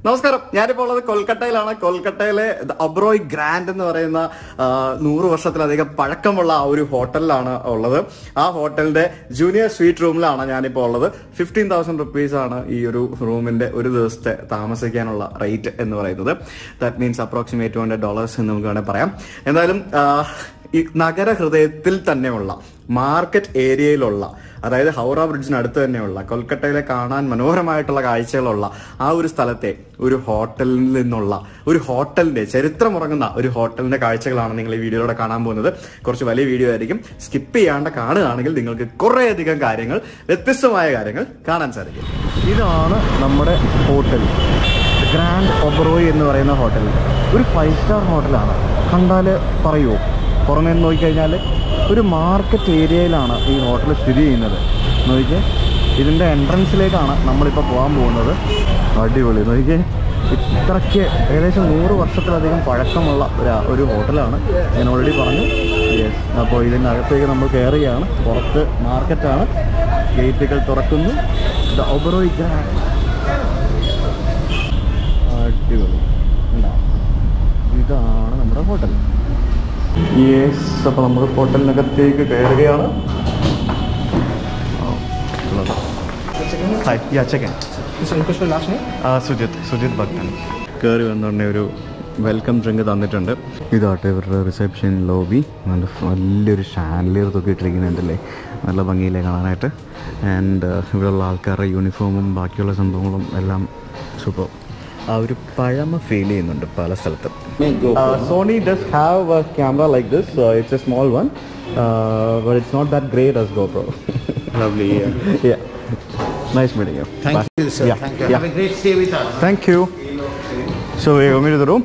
നമസ്കാരം, ഞാനിപ്പോൾ ഉള്ളത് കൊൽക്കട്ടയിലാണ്. കൊൽക്കട്ടയിലെ ഒബ്റോയ് ഗ്രാൻഡ് എന്ന് പറയുന്ന 100 വർഷത്തിലധികം പഴക്കമുള്ള ആ ഒരു ഹോട്ടലിലാണ് ഉള്ളത്. ആ ഹോട്ടലിന്റെ ജൂനിയർ സ്വീറ്റ് റൂമിലാണ് ഞാനിപ്പോൾ ഉള്ളത്. 15,000 rupees ആണ് ഈ ഒരു റൂമിന്റെ ഒരു ദിവസത്തെ താമസിക്കാനുള്ള റേറ്റ് എന്ന് പറയുന്നത്. ദാറ്റ് മീൻസ് അപ്രോക്സിമേറ്റ് $200 എന്ന് നമുക്ക് വേണമെങ്കിൽ പറയാം. എന്തായാലും ഈ നഗര ഹൃദയത്തിൽ തന്നെയുള്ള മാർക്കറ്റ് ഏരിയയിലുള്ള, അതായത് ഹൗറ ബ്രിഡ്ജിനടുത്ത് തന്നെയുള്ള, കൊൽക്കട്ടയിലെ കാണാൻ മനോഹരമായിട്ടുള്ള കാഴ്ചകളുള്ള ആ ഒരു സ്ഥലത്തെ ഒരു ഹോട്ടലിൽ നിന്നുള്ള ഒരു ഹോട്ടലിന്റെ ചരിത്രമുറങ്ങുന്ന ഒരു ഹോട്ടലിന്റെ കാഴ്ചകളാണ് നിങ്ങൾ ഈ വീഡിയോയിലൂടെ കാണാൻ പോകുന്നത്. കുറച്ച് വലിയ വീഡിയോ ആയിരിക്കും. സ്കിപ്പ് ചെയ്യാണ്ട് കാണുകയാണെങ്കിൽ നിങ്ങൾക്ക് കുറേയധികം കാര്യങ്ങൾ, വ്യത്യസ്തമായ കാര്യങ്ങൾ കാണാൻ സാധിക്കും. ഇതാണ് നമ്മുടെ ഹോട്ടൽ, ഗ്രാൻഡ് ഒബ്റോയ് എന്ന് പറയുന്ന ഹോട്ടൽ. ഒരു 5 സ്റ്റാർ ഹോട്ടലാണ്. കണ്ടാൽ പറയുമോ? പുറമേ നോക്കിക്കഴിഞ്ഞാൽ ഒരു മാർക്കറ്റ് ഏരിയയിലാണ് ഈ ഹോട്ടൽ സ്ഥിതി ചെയ്യുന്നത്. നോക്കിയേ, ഇതിൻ്റെ എൻട്രൻസിലേക്കാണ് നമ്മളിപ്പോൾ പോകാൻ പോകുന്നത്. അടിപൊളി. നോക്കിയേ, ഇത്രയ്ക്ക് ഏകദേശം 100 വർഷത്തിലധികം പഴക്കമുള്ള ഒരു ഹോട്ടലാണ്. ഞാൻ ഓൾറെഡി പറഞ്ഞു. യെസ്, അപ്പോൾ ഇതിനകത്തേക്ക് നമ്മൾ കയറുകയാണ്. പുറത്ത് മാർക്കറ്റാണ്. ഗേറ്റുകൾ തുറക്കുന്നു. The Oberoi grand. അടിപൊളി. ഇതാണ് നമ്മുടെ ഹോട്ടൽ. യെസ്, അപ്പോൾ നമ്മൾ ഹോട്ടലിനകത്തേക്ക് കയറുകയാണ്. സുജിത് ഭക്തൻ കയറി വന്നുകൊണ്ട് ഒരു വെൽക്കം ഡ്രിങ്ക് തന്നിട്ടുണ്ട്. ഇതാട്ടെ ഇവരുടെ റിസപ്ഷൻ ലോബി. നല്ല വലിയൊരു ഷാൻഡിലിയർ തൂക്കിയിട്ടിരിക്കുന്നുണ്ടല്ലേ, നല്ല ഭംഗിയിലെ കാണാനായിട്ട്. ആൻഡ് ഇവിടെയുള്ള ആൾക്കാരുടെ യൂണിഫോമും ബാക്കിയുള്ള സംഭവങ്ങളും എല്ലാം സൂപ്പർ. ആ ഒരു പഴമ ഫീൽ ചെയ്യുന്നുണ്ട് പല സ്ഥലത്തും. Sony does have a camera like this. It's a small one, but it's not that great as GoPro. Lovely. Yeah. Nice meeting you. Thank you, sir. Yeah. Thank you. Have a great stay with us. Thank you. So we go to the room.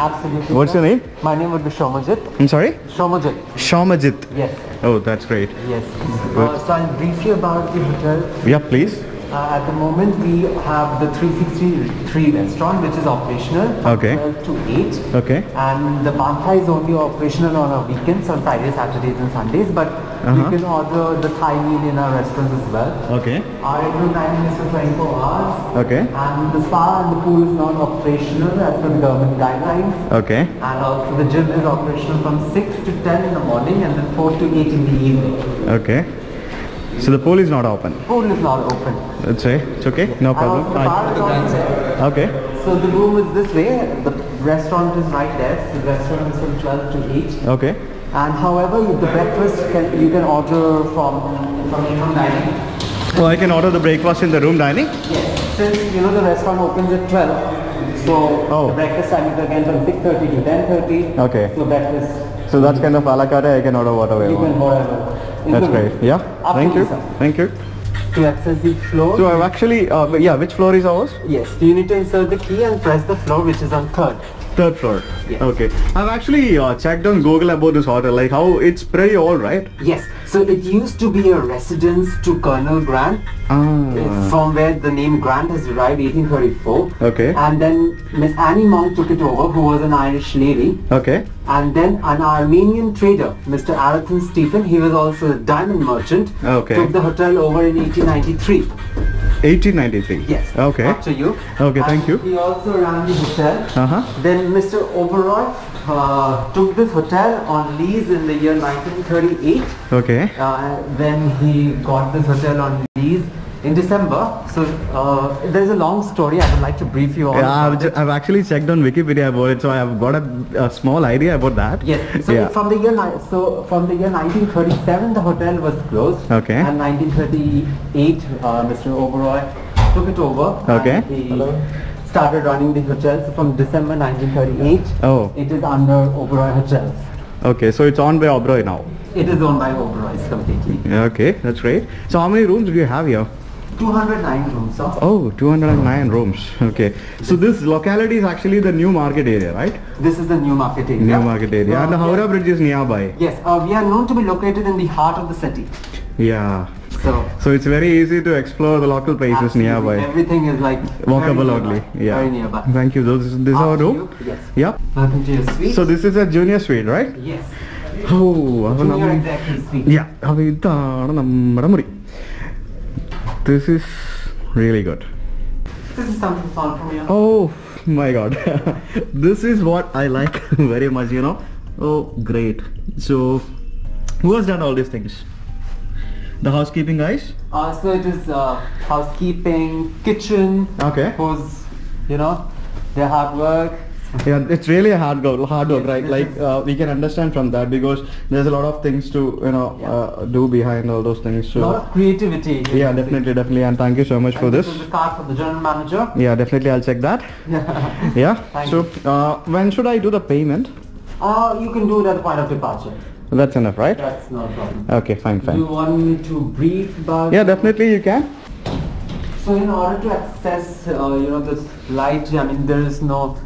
Absolutely. What's your name? My name would be Shomajit. I'm sorry? Shomajit. Shomajit. Yes. Oh, that's great. Yes. So I'll brief you about the hotel. Yeah, please. At the moment, we have the 363 restaurant, which is operational from Okay. 12 to 8. Okay. And the Bantha is only operational on our weekends, on Fridays, Saturdays and Sundays. But you can order the Thai meal in our restaurants as well. Okay. Our regular timing is for 24 hours. Okay. And the spa and the pool is not operational as per the government guidelines. Okay. And also the gym is operational from 6 to 10 in the morning and then 4 to 8 in the evening. Okay. So the pool is not open. Pool is not open. It's okay. No problem. And also the bar is also there. Okay. So the room is this way. The restaurant is right there. The restaurant is from 12 to 8. Okay. And however, the breakfast you can order from in-room dining. So I can order the breakfast in the room dining? Yes. Since the restaurant opens at 12. So the breakfast time is again from 6:30 to 10:30. Okay. So breakfast. So that's kind of a la carte. I can order whatever I You can want. whatever. That's great. Yeah. Up Thank to you. you, sir. Thank you. To access the floor. So I've actually, which floor is ours? Yes. You need to insert the key and press the floor, which is on 3rd. 3rd floor. Yes. Okay. I've actually checked on Google about this hotel, like how it's pretty old, right? Yes. So it used to be a residence to Colonel Grant, from where the name Grant has derived, 1834. Okay. And then Miss Annie Monk took it over, who was an Irish lady. Okay. And then an Armenian trader, Mr. Arathan Stephen, he was also a diamond merchant, Okay. took the hotel over in 1893. 1893. Yes. Okay. After you. Okay, thank you. He also ran the hotel. Uh-huh. Then Mr. Oberoi took this hotel on lease in the year 1938. Okay. Then he got this hotel on lease in December. So there's a long story. I would like to brief you on. Yeah, I've actually checked on Wikipedia about it, so I've got a small idea about that. Yes. So from the year 1937, the hotel was closed. Okay. And 1938, Mr. Oberoi took it over. Okay. And he started running the hotel. So from December 1938, it is under Oberoi Hotels. Okay, so it's owned by Oberoi now. It is owned by Oberoi's completely. Okay, that's great. So how many rooms do you have here? 209 rooms, sir. Oh, 209 rooms. Okay. So this locality is actually the new market area, right? This is the new market area. New market area. And the Howrah Bridge is nearby. Yes, we are known to be located in the heart of the city. Yeah. So it's very easy to explore the local places nearby. Everything is like walkable only. Yeah. Very nearby. Thank you. This is our room? Yes. Yeah. Welcome to your suite. So this is a junior suite, right? Yes. Oh, Junior executive suite. Yeah. അപ്പോൾ ഇതാണ് നമ്മുടെ മുറി. This is really good. This is something fun for me. Oh my god. This is what I like very much, you know. Oh, great. So, who has done all these things? The housekeeping guys? So it is housekeeping, kitchen. Okay. Who's, you know, their hard work. Yeah, it's really a hard work, right? This Like we can understand from that because there's a lot of things to, you know, do behind all those things. A lot of creativity. Yeah, definitely, and thank you so much for And this. This is the card from the general manager. Yeah, definitely, I'll check that. Yeah. Thank So, when should I do the payment? You can do it at the point of departure. That's enough, right? That's no problem. Okay, fine. Do you want me to brief about? Yeah, definitely you can. So in order to access, you know, this light, I mean, there is no,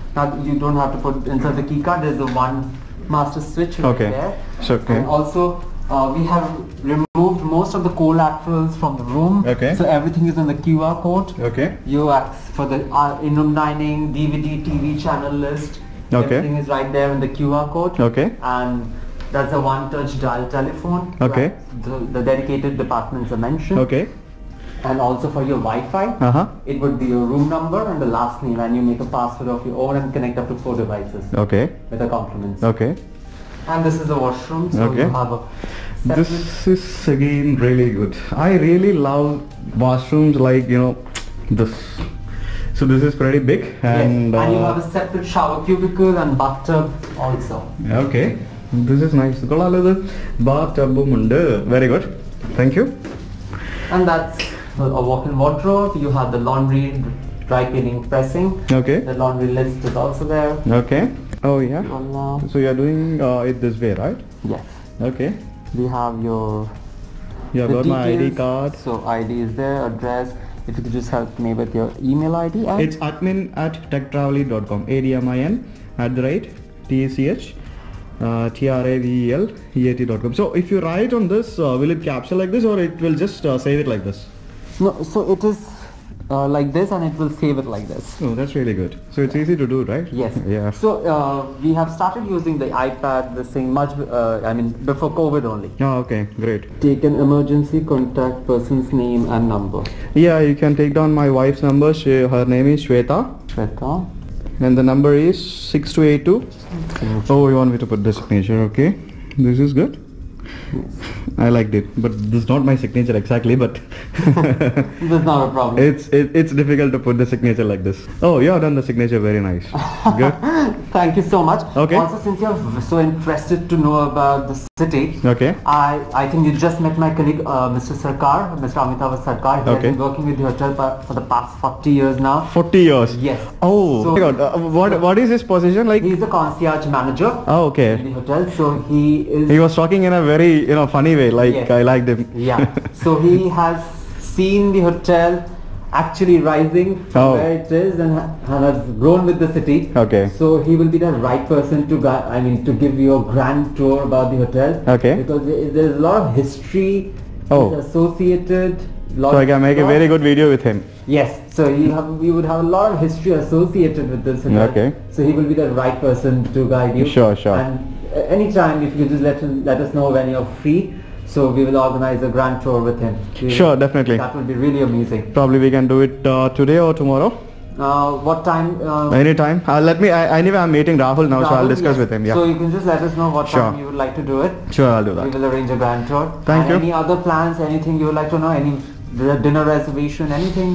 you don't have to insert the key card. There's a one master switch right Okay. there. So, okay. And also, we have removed most of the collaterals from the room. Okay. So everything is on the QR code. Okay. You ask for the in-room dining, DVD, TV channel list. Okay. Everything is right there in the QR code. Okay. And that's a one-touch dial telephone. Okay. The dedicated departments are mentioned. Okay. And also for your Wi-Fi, it would be your room number and the last name, and you make a password of your own and connect up to 4 devices Okay. with the compliments. Okay. And this is the washroom, so Okay. you have a separate. This is again really good. I really love washrooms like, you know, this. So this is pretty big and Yes. And you have a separate shower cubicle and bathtub also. okay. This is nice. Bathtub ഉണ്ട്. Very good. Thank you. And that's a walk-in wardrobe. You have the laundry, dry cleaning, pressing. Okay. The laundry list is also there. Okay. Oh yeah. Voila. So you are doing it this way, right? Yes. Okay. We have your You have the got my ID details. card. So ID is there, address. If you could just help me with your email ID. And It's admin@techtravely.com. admin@tech travel.com. So if you write on this, will it capture like this or it will just save it like this? no, so it is like this, and it will save it like this. Oh, that's really good. So it's easy to do, right? Yes. Yeah. So we have started using the iPad, this thing much. I mean, before COVID only. Oh, okay, great. Take an emergency contact person's name and number. Yeah, you can take down my wife's number. Her name is Shweta, Shweta. and the number is 6282. Oh, you want me to put the signature? Okay, this is good. I liked it, but this is not my signature exactly, but That's not a problem. it's difficult to put the signature like this. Oh, you have done the signature very nice. Good. Thank you so much. Okay. Also, since you're so interested to know about the city, Okay. I think you just met my colleague, Mr. Sarkar, Mr. Amitav Sarkar. He has Okay. been working with the hotel for the past 40 years now. 40 years. Yes. Oh, So- my God. What is his position like? He is a concierge manager Oh, okay. in the hotel, so he is. He was talking in a very, you know, funny way. Like Yes. I liked him. Yeah. So he has seen the hotel actually rising from Oh. where it is and has grown with the city. Okay. So he will be the right person to to give you a grand tour about the hotel. Okay. Because there's a lot of history Oh. associated. So I can make a very good video with him. Yes. So you would have a lot of history associated with this hotel. Okay. So he will be the right person to guide you. Sure, sure. And anytime if you just let us know when you're free. So we will organize a grand tour with him. Sure, definitely. That will be really amazing. Probably we can do it today or tomorrow. What time? Anytime. Anyway, I'm meeting Rahul now, so I'll Rahul, discuss yes. with him. Yeah. So you can just let us know what Sure. time you would like to do it. Sure, I'll do We that. will arrange a grand tour. Thank And you. Any other plans? Anything you would like to know? Any dinner reservation? Anything?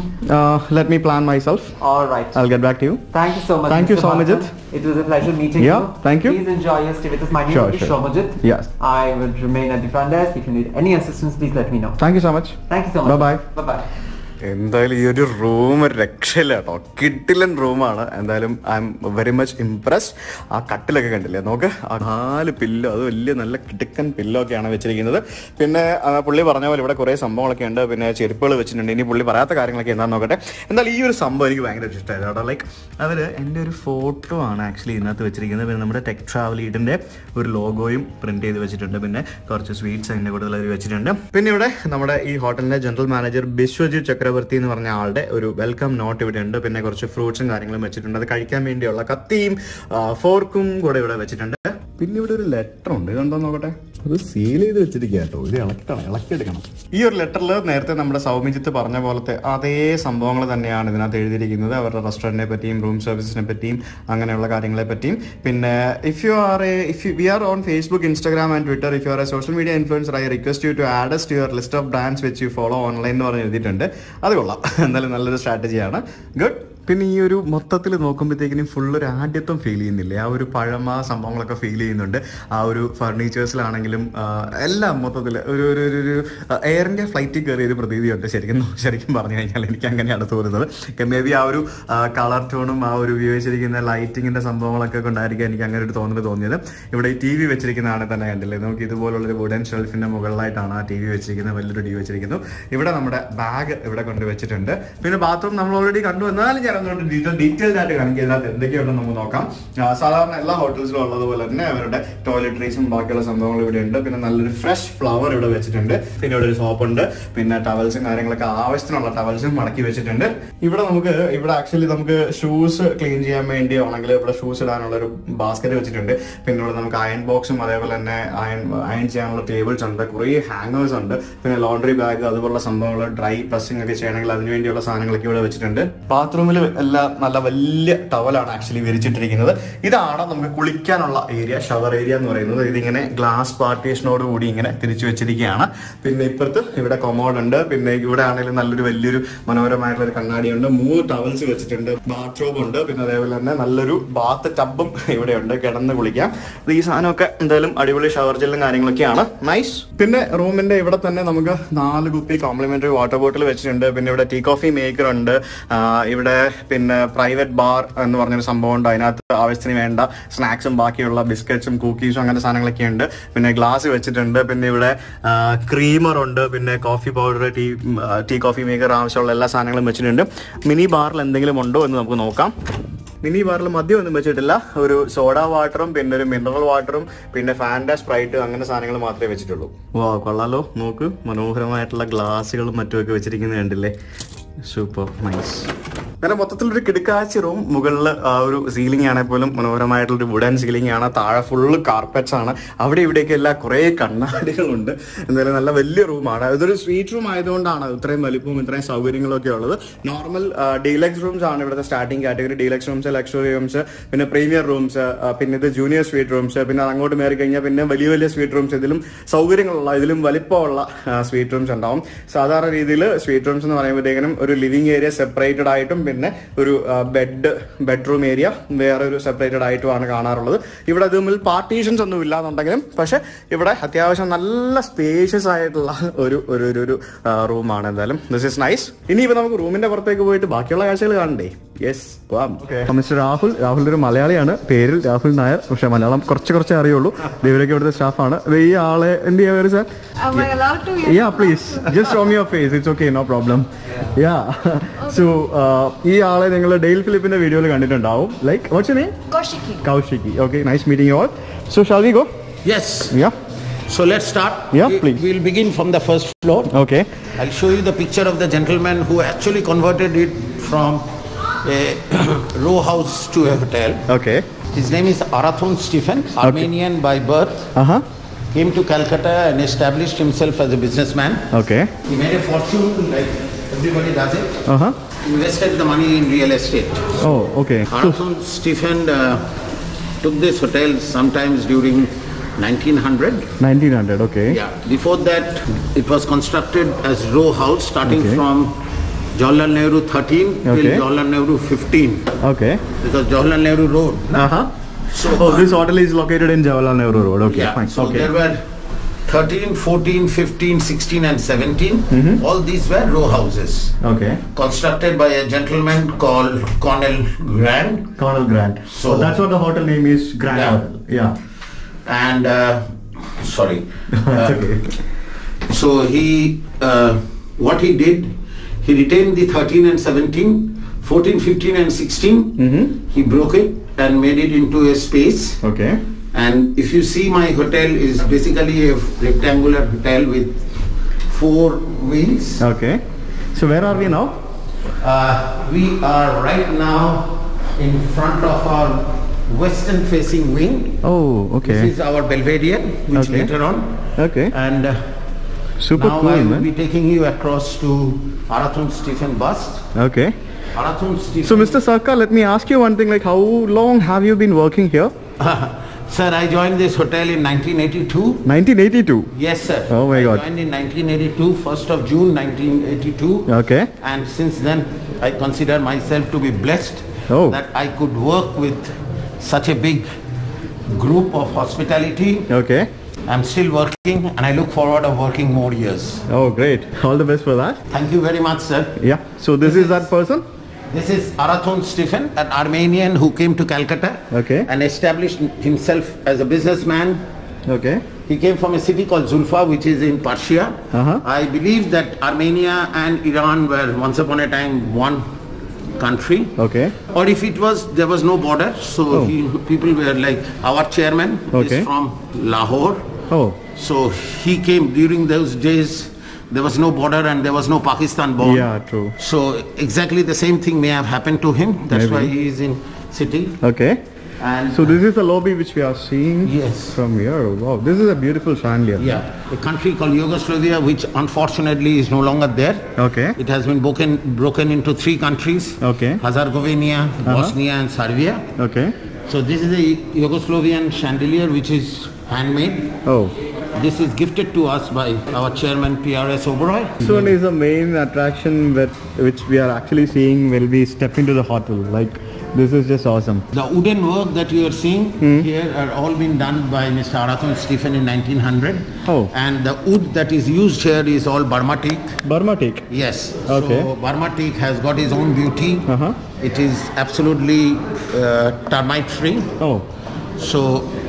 Let me plan myself. All right. I'll get back to you. Thank you so much. Thank you, Mr. Shomajit. Bhattachan. It was a pleasure meeting Yeah, you. thank you. Please enjoy your stay with us. My name Sure, is sure. Shomajit. Yes. I would remain at the front desk. If you need any assistance, please let me know. Thank you so much. Thank you so much. Bye-bye. Bye-bye. എന്തായാലും ഈ ഒരു room ഒരു രക്ഷയില്ല കേട്ടോ, കിട്ടിലൻ റൂമാണ്. എന്തായാലും I am very much impressed. ആ കട്ടിലൊക്കെ കണ്ടില്ലേ നോക്ക്, ആ 4 പില്ലോ, അത് വലിയ നല്ല കിടുക്കൻ പില്ലോ ഒക്കെയാണ് വെച്ചിരിക്കുന്നത്. പിന്നെ പുള്ളി പറഞ്ഞ പോലെ ഇവിടെ കുറേ സംഭവങ്ങളൊക്കെ ഉണ്ട്, പിന്നെ ചെരുപ്പുകൾ വെച്ചിട്ടുണ്ട്. ഇനി പുള്ളി പറയാത്ത കാര്യങ്ങളൊക്കെ എന്താണെന്ന് നോക്കട്ടെ. എന്തായാലും ഈ ഒരു സംഭവം എനിക്ക് ഭയങ്കര ഇഷ്ടമായിരുന്നു കേട്ടോ. ലൈക്ക് അവർ എൻ്റെ ഒരു ഫോട്ടോ ആണ് ആക്ച്വലി ഇതിനകത്ത് വെച്ചിരിക്കുന്നത്. പിന്നെ നമ്മുടെ ടെക് ട്രാവലീഡിൻ്റെ ഒരു ലോഗോയും പ്രിന്റ് ചെയ്ത് വെച്ചിട്ടുണ്ട്. പിന്നെ കുറച്ച് സ്വീറ്റ്സ് അതിൻ്റെ കൂടുതൽ അവർ വെച്ചിട്ടുണ്ട്. പിന്നെ ഇവിടെ നമ്മുടെ ഈ ഹോട്ടലിൻ്റെ ജനറൽ മാനേജർ ബിശ്വജിത് ചക്രവർത്തി എന്ന് പറഞ്ഞ ആളുടെ ഒരു വെൽക്കം നോട്ട് ഇവിടെ ഉണ്ട്. പിന്നെ കുറച്ച് ഫ്രൂട്ട്സും കാര്യങ്ങളും വെച്ചിട്ടുണ്ട്. അത് കഴിക്കാൻ വേണ്ടിയുള്ള കത്തിയും ഫോർക്കും കൂടെ ഇവിടെ വെച്ചിട്ടുണ്ട്. പിന്നെ ഇവിടെ ഒരു ലെറ്റർ ഉണ്ട്, ഇതെന്താ നോക്കട്ടെ. അത് സീൽ ചെയ്ത് വെച്ചിരിക്കുക കേട്ടോ. ഇത് ഇളക്കിയെടുക്കണം. ഈ ഒരു ലെറ്ററിൽ നേരത്തെ നമ്മുടെ സൗമിജിത്ത് പറഞ്ഞ പോലത്തെ അതേ സംഭവങ്ങൾ തന്നെയാണ് ഇതിനകത്ത് എഴുതിയിരിക്കുന്നത്. അവരുടെ റെസ്റ്റോറൻറ്റിനെ പറ്റിയും റൂം സർവീസിനെ പറ്റിയും അങ്ങനെയുള്ള കാര്യങ്ങളെ പറ്റിയും. പിന്നെ we are on Facebook, Instagram and Twitter. If you are a social media influencer, I request you to add us to your list of brands which you follow online എന്ന് പറഞ്ഞ് എഴുതിയിട്ടുണ്ട്. അത് കൊള്ളാം. എന്തായാലും നല്ലൊരു സ്ട്രാറ്റജിയാണ്. ഗുഡ്. പിന്നെ ഈ ഒരു മൊത്തത്തിൽ നോക്കുമ്പോഴത്തേക്കിനും ഫുള്ളൊരു ആഢ്യത്വം ഫീൽ ചെയ്യുന്നില്ലേ? ആ ഒരു പഴമ സംഭവങ്ങളൊക്കെ ഫീൽ ചെയ്യുന്നുണ്ട്. ആ ഒരു ഫർണിച്ചേഴ്സിലാണെങ്കിലും എല്ലാം മൊത്തത്തിൽ ഒരു എയർ ഇന്ത്യ ഫ്ലൈറ്റിൽ കയറിയ ഒരു പ്രതീതിയുണ്ട്. ശരിക്കും പറഞ്ഞു കഴിഞ്ഞാൽ എനിക്ക് അങ്ങനെയാണ് തോന്നുന്നത്. മേ ബി ആ ഒരു കളർ ടോണും ആ ഒരു ഉപയോഗിച്ചിരിക്കുന്ന ലൈറ്റിങ്ങിന്റെ സംഭവങ്ങളൊക്കെ കൊണ്ടായിരിക്കും എനിക്ക് അങ്ങനെ ഒരു തോന്നിയത്. ഇവിടെ ഈ ടി വി വെച്ചിരിക്കുന്നതാണ് തന്നെ കണ്ടില്ലേ? നമുക്ക് ഇതുപോലുള്ളൊരു വുഡൻ ഷെൽഫിന്റെ മുകളിലായിട്ടാണ് ആ ടി വി വെച്ചിരിക്കുന്നത്. വലിയൊരു ടി വി വെച്ചിരിക്കുന്നു. ഇവിടെ നമ്മുടെ ബാഗ് ഇവിടെ കൊണ്ട് വെച്ചിട്ടുണ്ട്. പിന്നെ ബാത്റൂം നമ്മൾ ഓൾറെഡി കണ്ടു. എന്നാലും ഞാൻ ഡീറ്റെയിൽഡ് ആയിട്ട് കാണിക്കുക. ഇതിനകത്ത് എന്തൊക്കെയുണ്ടെന്ന് നമുക്ക് നോക്കാം. സാധാരണ എല്ലാ ഹോട്ടൽസിലും ഉള്ളതുപോലെ തന്നെ അവരുടെ ടോയ്ലറ്ററീസും ബാക്കിയുള്ള സംഭവങ്ങളും ഇവിടെ ഉണ്ട്. പിന്നെ നല്ലൊരു ഫ്രഷ് ഫ്ലവർ ഇവിടെ വെച്ചിട്ടുണ്ട്. പിന്നെ ഇവിടെ ഒരു സോപ്പ് ഉണ്ട്. പിന്നെ ടവൽസും കാര്യങ്ങളൊക്കെ ആവശ്യത്തിനുള്ള ടവൽസും മടക്കി വെച്ചിട്ടുണ്ട്. ഇവിടെ ആക്ച്വലി നമുക്ക് ഷൂസ് ക്ലീൻ ചെയ്യാൻ വേണ്ടിയാണെങ്കിൽ ഇവിടെ ഷൂസ് ഇടാനുള്ള ഒരു ബാസ്ക്കറ്റ് വെച്ചിട്ടുണ്ട്. പിന്നെ ഇവിടെ നമുക്ക് അയൺ ബോക്സും അതേപോലെ തന്നെ അയൺ ചെയ്യാനുള്ള ടേബിൾസ് ഉണ്ട്. കുറേ ഹാങ്ങേഴ്സ് ഉണ്ട്. പിന്നെ ലോണ്ടറി ബാഗ് അതുപോലുള്ള സംഭവങ്ങൾ, ഡ്രൈ പ്രസ്സിംഗ് ഒക്കെ ചെയ്യണമെങ്കിൽ അതിന് വേണ്ടിയുള്ള സാധനങ്ങളൊക്കെ ഇവിടെ വെച്ചിട്ടുണ്ട്. ബാത്റൂമിൽ എല്ലാം നല്ല വലിയ ടവലാണ് ആക്ച്വലി വിരിച്ചിട്ടിരിക്കുന്നത്. ഇതാണ് നമുക്ക് കുളിക്കാനുള്ള ഏരിയ, ഷവർ ഏരിയ എന്ന് പറയുന്നത്. ഇതിങ്ങനെ ഗ്ലാസ് പാർട്ടീഷനോട് കൂടി ഇങ്ങനെ തിരിച്ചു വെച്ചിരിക്കുകയാണ്. പിന്നെ ഇപ്പുറത്ത് ഇവിടെ കൊമോഡ് ഉണ്ട്. പിന്നെ ഇവിടെ ആണെങ്കിലും നല്ലൊരു വലിയൊരു മനോഹരമായിട്ടുള്ള ഒരു കണ്ണാടിയുണ്ട്. 3 ടവൽസ് വെച്ചിട്ടുണ്ട്. ബാത്റൂം ഉണ്ട്. പിന്നെ അതേപോലെ തന്നെ നല്ലൊരു ബാത്ത് ടബും ഇവിടെ ഉണ്ട്, കിടന്ന് കുളിക്കാം. ഈ സാധനമൊക്കെ എന്തായാലും അടിപൊളി ഷവർ ജെല്ലും കാര്യങ്ങളൊക്കെയാണ്. നൈസ്. പിന്നെ റൂമിന്റെ ഇവിടെ തന്നെ നമുക്ക് 4 കുപ്പി കോംപ്ലിമെന്ററി വാട്ടർ ബോട്ടിൽ വെച്ചിട്ടുണ്ട്. പിന്നെ ഇവിടെ ടീ കോഫി മേക്കർ ഉണ്ട്. ഇവിടെ പിന്നെ പ്രൈവറ്റ് ബാർ എന്ന് പറഞ്ഞൊരു സംഭവം ഉണ്ട്. അതിനകത്ത് ആവശ്യത്തിന് വേണ്ട സ്നാക്സും ബാക്കിയുള്ള ബിസ്ക്കറ്റ്സും കുക്കീസും അങ്ങനെ സാധനങ്ങളൊക്കെ ഉണ്ട്. പിന്നെ ഗ്ലാസ് വെച്ചിട്ടുണ്ട്. പിന്നെ ഇവിടെ ക്രീമർ ഉണ്ട്. പിന്നെ coffee powder, tea coffee maker ആവശ്യമുള്ള എല്ലാ സാധനങ്ങളും വെച്ചിട്ടുണ്ട്. മിനി ബാറിൽ എന്തെങ്കിലും ഉണ്ടോ എന്ന് നമുക്ക് നോക്കാം. മിനി ബാറിൽ മദ്യമൊന്നും വെച്ചിട്ടില്ല. ഒരു സോഡ വാട്ടറും പിന്നെ ഒരു മിനറൽ വാട്ടറും പിന്നെ ഫാൻറ്റ, സ്പ്രൈറ്റ് അങ്ങനെ സാധനങ്ങൾ മാത്രമേ വെച്ചിട്ടുള്ളൂ. വാ, കൊള്ളാലോ. നോക്ക്, മനോഹരമായിട്ടുള്ള ഗ്ലാസുകളും മറ്റുമൊക്കെ വെച്ചിരിക്കുന്നത് കണ്ടില്ലേ? Super nice. അങ്ങനെ മൊത്തത്തിലൊരു കിടക്കാച്ചി റൂം. മുകളിൽ ആ ഒരു സീലിംഗ് ആണെങ്കിൽ പോലും മനോഹരമായിട്ടുള്ളൊരു വുഡൻ സീലിംഗ് ആണ്. താഴെ ഫുള്ള് കാർപ്പറ്റ്സ് ആണ്. അവിടെ ഇവിടെയൊക്കെ എല്ലാം കുറേ കണ്ണാടികളുണ്ട്. എന്തായാലും നല്ല വലിയ റൂമാണ്. ഇതൊരു സ്വീറ്റ് റൂം ആയതുകൊണ്ടാണ് ഇത്രയും വലിപ്പവും ഇത്രയും സൗകര്യങ്ങളൊക്കെ ഉള്ളത്. നോർമൽ ഡീലക്സ് റൂംസ് ആണ് ഇവിടുത്തെ starting category. Deluxe rooms, luxury rooms, പിന്നെ പ്രീമിയർ റൂംസ്, പിന്നെ ഇത് ജൂനിയർ സ്വീറ്റ് റൂംസ്. പിന്നെ അങ്ങോട്ട് മേറി കഴിഞ്ഞാൽ പിന്നെ വലിയ വലിയ സ്വീറ്റ് റൂംസ്, ഇതിലും സൗകര്യങ്ങളുള്ള, ഇതിലും വലിപ്പമുള്ള സ്വീറ്റ് റൂംസ് ഉണ്ടാവും. സാധാരണ രീതിയിൽ സ്വീറ്റ് റൂംസ് എന്ന് പറയുമ്പോഴത്തേക്കും ഒരു ലിവിംഗ് ഏരിയ സെപ്പറേറ്റഡ് ആയിട്ടും പിന്നെ ഒരു ബെഡ്റൂം ഏരിയ വേറെ ഒരു സെപ്പറേറ്റഡ് ആയിട്ടുമാണ് കാണാറുള്ളത്. ഇവിടെ തമ്മിൽ പാർട്ടീഷൻസ് ഒന്നും ഇല്ലാന്നുണ്ടെങ്കിലും പക്ഷെ ഇവിടെ അത്യാവശ്യം നല്ല സ്പേഷ്യസ് ആയിട്ടുള്ള ഒരു റൂമാണ്. എന്തായാലും ദിസ് ഇസ് നൈസ്. ഇനിയിപ്പോൾ നമുക്ക് റൂമിന്റെ പുറത്തേക്ക് പോയിട്ട് ബാക്കിയുള്ള കാഴ്ചകൾ കാണണ്ടേ? യെസ്. മിസ്റ്റർ രാഹുൽ ഒരു മലയാളിയാണ്. പേരിൽ രാഹുൽ നായർ. പക്ഷെ മലയാളം കുറച്ചേ അറിയുള്ളൂ. ഇവരൊക്കെ ഇവിടുത്തെ സ്റ്റാഫാണ്. ഈ ആളെ എന്ത് ചെയ്യാൻ sir? Yeah, please. Just show me your face. It's okay, no problem. Yeah. So, ഈ ആളെ നിങ്ങൾ ഡെയിൽ ഫിലിപ്പിന്റെ വീഡിയോയിൽ കണ്ടിട്ടുണ്ടാവും. Like, what's your name? Kaushiki. Okay, nice meeting you all. So, shall we go? Yes. Yeah. So let's start. Yeah, please. We'll begin from the first floor. Okay. I'll show you the picture of the gentleman who actually converted it from a row house to a hotel. Okay. His name is Arathon Stephen, Armenian by birth. Came to Calcutta and established himself as a businessman. Okay. He made a fortune like everybody does it. Invested the money in real estate. Oh, okay. Arathon Stephen took this hotel sometimes during 1900. 1900, okay. Yeah. Before that, it was constructed as row house, starting from Jawaharlal Nehru 13 till Jawaharlal Nehru 15. Okay. Because Jawaharlal Nehru Road. So, this hotel is located in Jawaharlal Nehru Road. Okay, yeah. fine. So there were 13, 14, 15, 16 and 17. All these were row houses. Okay. Constructed by a gentleman called Cornell Grant. Cornell Grant. So that's what the hotel name is, Grant Hotel. Yeah. And sorry. Okay. So what he did, he retained the 13 and 17, 14, 15 and 16. He broke it and made it into a space. Okay. And if you see, my hotel is basically a rectangular hotel with 4 wings. Okay. So where are we now? We are right now in front of our western facing wing. Oh, This okay. is our Belvedere, which Okay. later on. Okay. And Super now cool, I will man. be taking you across to Arathun Stephen bust. Okay. Arathun Stephen. So, Mr. Sarkar, let me ask you one thing. Like, how long have you been working here? Sir, I joined this hotel in 1982. 1982. Yes, sir. Oh my God. I joined in 1982, 1st of June 1982. Okay. And since then, I consider myself to be blessed Oh. that I could work with such a big group of hospitality. Okay. I'm still working and I look forward of working more years. Oh, great. All the best for that. Thank you very much, sir. Yeah. So, this is that person? This is Arathun Stephen, an Armenian who came to Calcutta Okay. and established himself as a businessman. Okay. He came from a city called Zulfa, which is in Persia. Uh-huh. I believe that Armenia and Iran were once upon a time one country. Okay. Or if it was, there was no border. So Oh. people were like, our chairman Okay. is from Lahore. Oh. So he came during those days. There was no border and there was no Pakistan born. Yeah, true. So exactly the same thing may have happened to him. That's Maybe. why he is in city. Okay. And So, this is the lobby which we are seeing Yes. from here. Wow. This is a beautiful chandelier. yeah, a country called Yugoslavia, which unfortunately is no longer there. Okay. It has been broken into 3 countries. Okay. Herzegovina, Bosnia and Serbia. Okay. So this is a Yugoslavian chandelier which is handmade. Oh. This is gifted to us by our chairman PRS Oberoi. This one is the main attraction which we are actually seeing when we step into the hotel. Like, this is just awesome. The wooden work that you are seeing here are all been done by Mr. Arathun Stephen in 1900. Oh. And the wood that is used here is all Burma teak. Burma teak. Yes. Okay. So Burma teak has got its own beauty. Uh-huh. It is absolutely termite free. Oh. So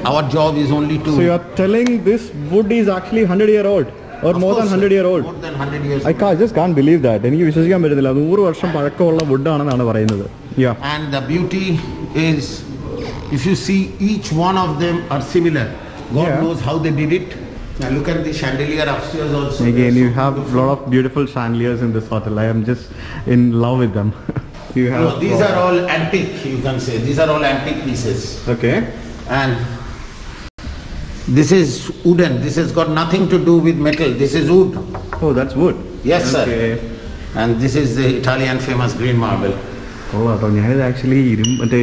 our job is only to... So, you are telling this wood is actually 100-year-old or Of more than course, 100-year-old? More than 100 years. I just can't believe that. എനിക്ക് വിശ്വസിക്കാൻ പറ്റുന്നില്ല. 100 വർഷം പഴക്കമുള്ള wood ആണെന്നാണ് പറയുന്നത്. Yeah. And the beauty is, if you see, each one of them are similar. God Yeah. knows how they did it. Now look at the chandelier upstairs also. Again, you have a lot of beautiful chandeliers in this hotel. I am just in love with them. You have. No, these are all antique, you can say. These are all antique pieces. Okay. And this is wooden. This has got nothing to do with metal. This is wood. Oh, that's wood. Yes, sir. Okay. And this is the Italian famous green marble. കൊള്ളാട്ടോ, ഞാനിത് actually മറ്റേ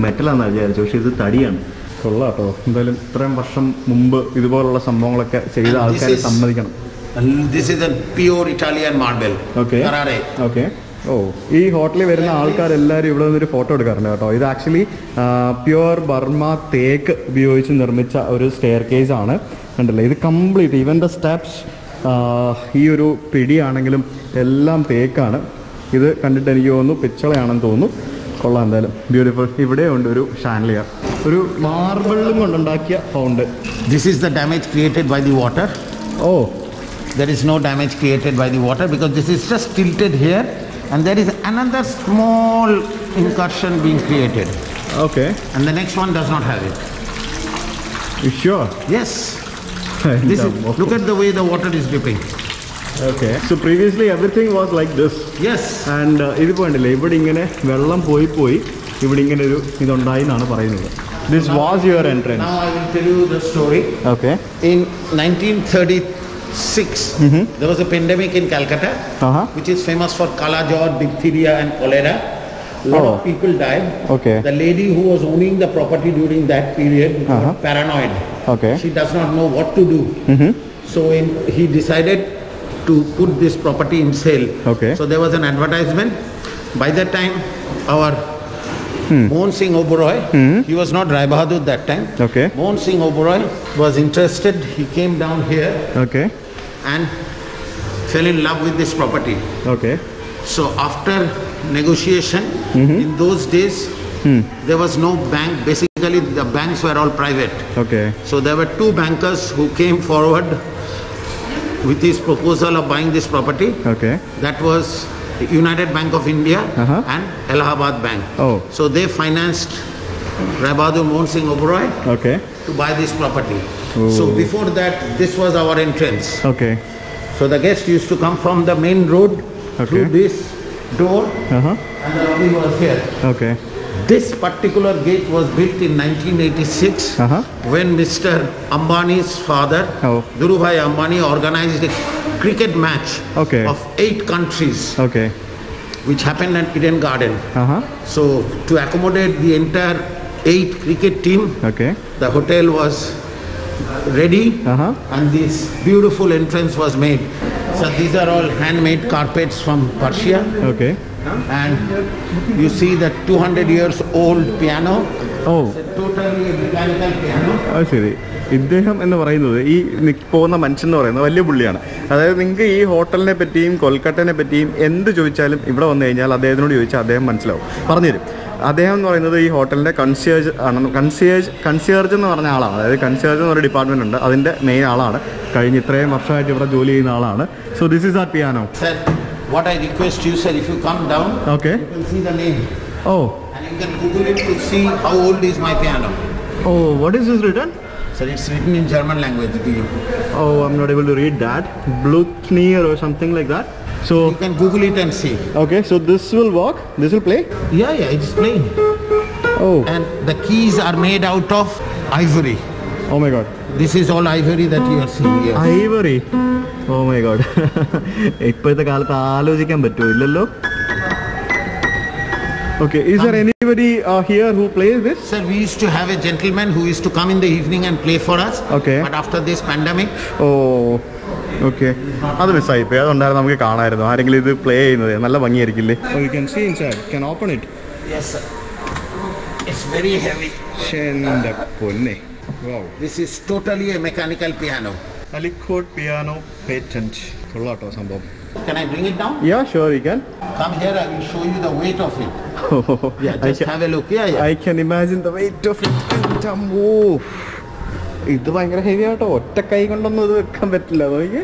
മെറ്റലാണെന്നാണ് വിചാരിച്ചു, പക്ഷെ ഇത് തടിയാണ്. കൊള്ളാട്ടോ. എന്തായാലും ഇത്രയും വർഷം മുമ്പ് ഇതുപോലുള്ള സംഭവങ്ങളൊക്കെ ചെയ്ത And ആൾക്കാരെ this is- സമ്മതിക്കണം. And this is a pure Italian marble. Okay. Carrare. Okay. ഓ, ഈ ഹോട്ടലിൽ വരുന്ന ആൾക്കാരെല്ലാവരും ഇവിടെ നിന്നൊരു ഫോട്ടോ എടുക്കാറുണ്ട് കേട്ടോ. ഇത് ആക്ച്വലി പ്യുവർ ബർമ തേക്ക് ഉപയോഗിച്ച് നിർമ്മിച്ച ഒരു സ്റ്റെയർ കേസ് ആണ്. കണ്ടില്ലേ, ഇത് കംപ്ലീറ്റ് ഇവൻ്റെ സ്റ്റെപ്സ്, ഈ ഒരു പിടിയാണെങ്കിലും എല്ലാം തേക്കാണ്. ഇത് കണ്ടിട്ട് എനിക്ക് തോന്നുന്നു പിച്ചളയാണെന്ന് തോന്നുന്നു. കൊള്ളാം, എന്തായാലും ബ്യൂട്ടിഫുൾ. ഇവിടെ ഉണ്ട് ഒരു ഷാൻലിയർ, ഒരു മാർബിളും കൊണ്ടുണ്ടാക്കിയ fount. This is the damage created by the water. Oh. There is no damage created by the water because this is just tilted here and there is another small incursion being created. Okay. And the next one does not have it. You sure? Yes. This is, look at the way the water is dripping. Okay. So previously everything was like this. Yes. And ഇത് പോയിട്ടില്ലേ, ഇവിടെ ഇങ്ങനെ വെള്ളം പോയി ഇവിടെ ഇങ്ങനെ ഒരു ഇതുണ്ടായി എന്നാണ് പറയുന്നത്. This was your entrance. Now I will tell you the story. Okay. In 1936, there was a pandemic in Calcutta, Uh-huh. which is famous for Kala Jor, diphtheria and cholera. A lot Oh. of people died. Okay. The lady who was owning the property during that period got Uh-huh. paranoid. Okay. She does not know what to do. So he decided to put this property in sale. Okay. So there was an advertisement. By that time, our Mohan Singh Oberoi, he was not Rai Bahadur that time. Okay. Mohan Singh Oberoi was interested. He came down here Okay. and fell in love with this property. Okay. So after negotiation, in those days, there was no bank. Basically, the banks were all private. Okay. So there were 2 bankers who came forward with this proposal of buying this property. Okay. That was United Bank of India Uh-huh. and Allahabad Bank. Oh. So they financed Rai Bahadur Mohan Singh Oberoi Okay. to buy this property. Oh. So before that, this was our entrance. Okay. So the guests used to come from the main road Okay. through this door Uh-huh. and the lobby was here. Okay. This particular gate was built in 1986 when Mr. Ambani's father, Oh. Dhirubhai Ambani, organized a cricket match Okay. of 8 countries, Okay. which happened at Eden Garden. Uh-huh. So to accommodate the entire 8 cricket team, Okay. the hotel was ready and this beautiful entrance was made. So these are all handmade carpets from Persia. Okay. And you see the 200 years old piano, Oh. totally a mechanical piano. അത് ശരി. ഇദ്ദേഹം എന്ന് പറയുന്നത് ഈ പോകുന്ന മനുഷ്യൻ എന്ന് പറയുന്നത് വലിയ പുള്ളിയാണ്. അതായത് നിങ്ങൾക്ക് ഈ ഹോട്ടലിനെ പറ്റിയും കൊൽക്കട്ടനെ പറ്റിയും എന്ത് ചോദിച്ചാലും ഇവിടെ വന്നു കഴിഞ്ഞാൽ അദ്ദേഹത്തിനോട് ചോദിച്ചാൽ അദ്ദേഹം മനസ്സിലാവും, പറഞ്ഞുതരും. അദ്ദേഹം എന്ന് പറയുന്നത് ഈ ഹോട്ടലിൻ്റെ കൺസ്യേർജ് ആണ്. കൺസ്യേർജ് എന്ന് പറഞ്ഞ ആളാണ്. അതായത് കൺസ്യേർജ് എന്ന് പറയുന്ന ഡിപ്പാർട്ട്മെൻ്റ് ഉണ്ട്, അതിൻ്റെ മെയിൻ ആളാണ്. കഴിഞ്ഞ ഇത്രയും വർഷമായിട്ട് ഇവിടെ ജോലി ചെയ്യുന്ന ആളാണ്. So this is our piano. Sir, what I request you, sir, if you come down, Okay. you can see the name. Oh. And you can Google it to see how old is my piano. Oh, what is this written? Sir, it's written in German language to you. Oh, I'm not able to read that. Blutnier or something like that. So, You can Google it and see. okay, so this will work. This will play. Yeah, it's playing. Oh, And the keys are made out of ivory. oh my God. This is all ivory that you are seeing here. Ivory. Oh my God. ഇപ്പോഴത്തെ കാലത്ത് ആലോചിക്കാൻ പറ്റുമോ? ഇല്ലല്ലോ. Okay, is there anybody here who plays this? Sir, we used to have a gentleman who used to come in the evening and play for us. Okay. But after this pandemic, Oh, okay. അത് മിസ്സായിപ്പോയി. അതുണ്ടായിരുന്നു, നമുക്ക് കാണാമായിരുന്നു. ആരെങ്കിലും ഇത് play ചെയ്യുന്നത് നല്ല ഭംഗിയായിരിക്കില്ലേ? Oh, you can see inside. Can open it. yes, sir. It's very heavy. എൻ്റെ പൊന്നെ. Wow. This is totally a mechanical piano. Alikot piano patent. കൊള്ളാട്ടോ സംഭവം. Can I bring it down? Yeah, sure you can. Come here, I will show you the weight of it. Yeah, I just can, have a look. Yeah. I can imagine the weight of it. ഓ, ഇത് ഭയങ്കര heavy ആട്ടോ. ഒറ്റ കൈ കൊണ്ടൊന്നും ഇത് വെക്കാൻ പറ്റില്ല. നോക്കിയേ,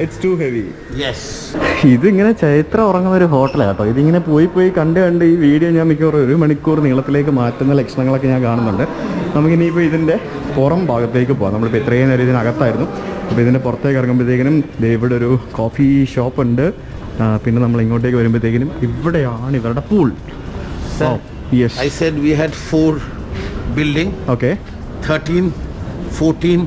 ഇറ്റ്സ് ടു ഹെവി. Yes. ഇതിങ്ങനെ ചരിത്രം ഉറങ്ങുന്ന ഒരു ഹോട്ടലാണ് കേട്ടോ. ഇതിങ്ങനെ പോയി കണ്ട് ഈ വീഡിയോ ഞാൻ മിക്കവാറും 1 മണിക്കൂർ നീളത്തിലേക്ക് മാറ്റുന്ന ലക്ഷണങ്ങളൊക്കെ ഞാൻ കാണുന്നുണ്ട്. നമുക്കിനിയിപ്പോൾ ഇതിൻ്റെ പുറം ഭാഗത്തേക്ക് പോകാം. നമ്മളിപ്പോൾ ഇത്രയും നേരം ഇതിനകത്തായിരുന്നു. അപ്പോൾ ഇതിൻ്റെ പുറത്തേക്ക് ഇറങ്ങുമ്പോഴത്തേക്കിനും ഇവിടെ ഒരു കോഫി ഷോപ്പ് ഉണ്ട്. പിന്നെ നമ്മൾ ഇങ്ങോട്ടേക്ക് വരുമ്പോഴത്തേക്കിനും ഇവിടെയാണ് ഇവരുടെ pool. Sir, yes. I said we had 4 building, okay 13, 14,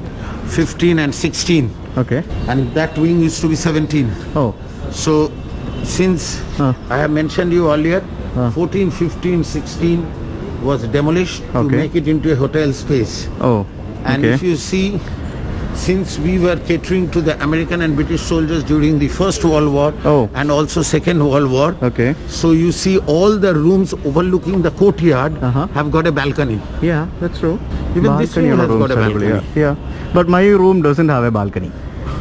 15 and 16. Okay. And that wing used to be 17. Oh. So since Huh. I have mentioned you earlier, 14, 15, 16 was demolished to Okay. make it into a hotel space. Oh. And Okay. if you see, since we were catering to the American and British soldiers during the First World War Oh. and also Second World War, Okay. so you see all the rooms overlooking the courtyard have got a balcony. Yeah, that's true. Even this room Balcony has rooms got a are available, balcony. yeah. But my room doesn't have a balcony.